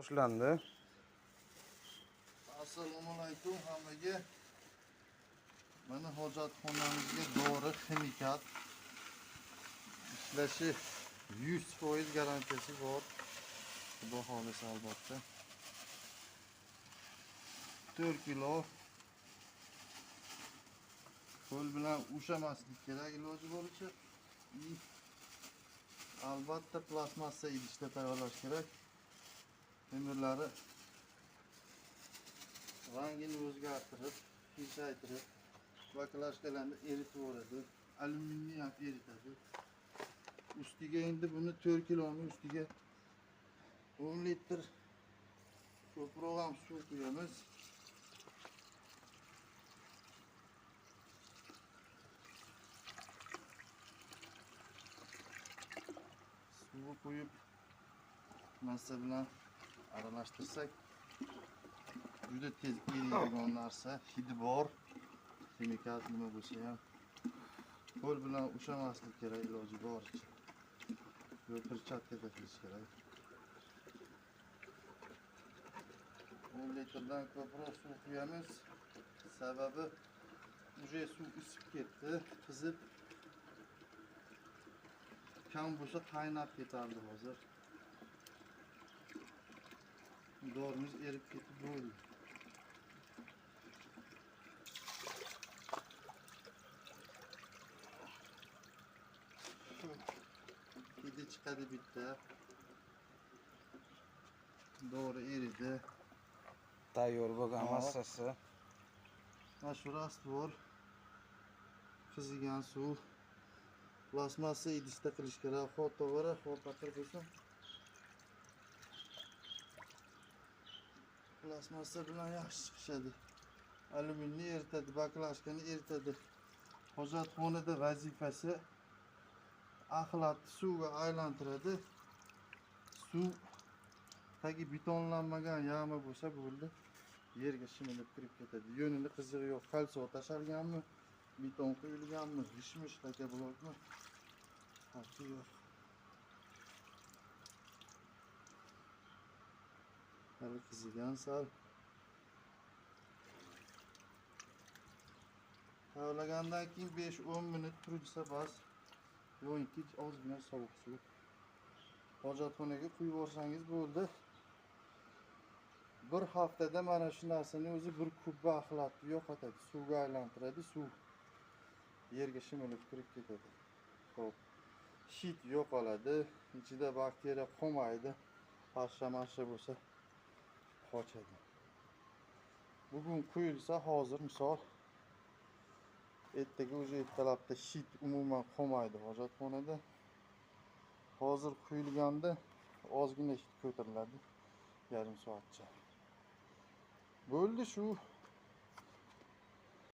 boshlandi. Assalomu alaykum hammaga. Mana hojatxonamizga dori ximikat ishlashi 100% garantiyasi bor. Xudo xolisa albatta. 4 kilo qo'l bilan ushamaslik kerak iloji boricha. Albatta plastmassa idishda tayyorlash kerak. Temirlari rangini o'zgartirib, qiyshaytirib, baklashkalarni eritib yuboradi. Alyuminiyni ham eritadi. Ustiga endi buni 4 kiloni ustiga 10 litr ko'proq ham suv quyamiz. Suvi qo'yib massa bilan aralashtirsak juda tez eriydigan narsa, hidi bor. Ximikat nima bo'lsa ham qo'l bilan ushamaslik kerak iloji boricha. Yo perchatka taqish kerak. 10 litrdan ko'proq suv quyamiz. Sababi uje suv isib ketdi, qizib kam bo'lsa qaynab ketardi hozir. Dorimiz erib ketib bo'ldi. Hidi chiqadi bitta. Dori eridi. Tayyor bo'lgan massasi. Mana shu rastvor qizigan suv plastmassa idishda qilish kerak. Xotovara, xotaqir bo'lsa plastmassa bilan yaxshi chiqishadi. Alyuminni eritadi, baklashkani eritadi. Hojatxonada vazifasi axlatni suvga aylantiradi. Suv tagi betonlanmagan yama bo'lsa bo'ldi. Yerga shimilib kirib ketadi. Yo'nini qizig'i yo'q. Kalsiy tashalganmi, beton quyilganmi, g'ishmish taka blokmi? Farqi yo'q. Hali qizigan sal. Tayyorlagandan keyin 5-10 minut tursa bas. Yo'nki ozgina sovuq suv. Hojatxonaga quyib yuborsangiz bo'ldi. Bir haftada mana shu narsani o'zi 1 kubba axlatni yo'qotadi, suvga aylantiradi, suv yerga shimilib kirib ketadi. Xo'p, hid yo'qoladi, ichida bakteriya qolmaydi, hashra-mashra bo'lsa qochadi. Bugun quyilsa, hozir misol ertaga o'zi ertalabda hid umuman qolmaydi hojatxonada. Hozir quyilganda ozgina hid ko'tariladi, yarim soatcha. Bo'ldi shu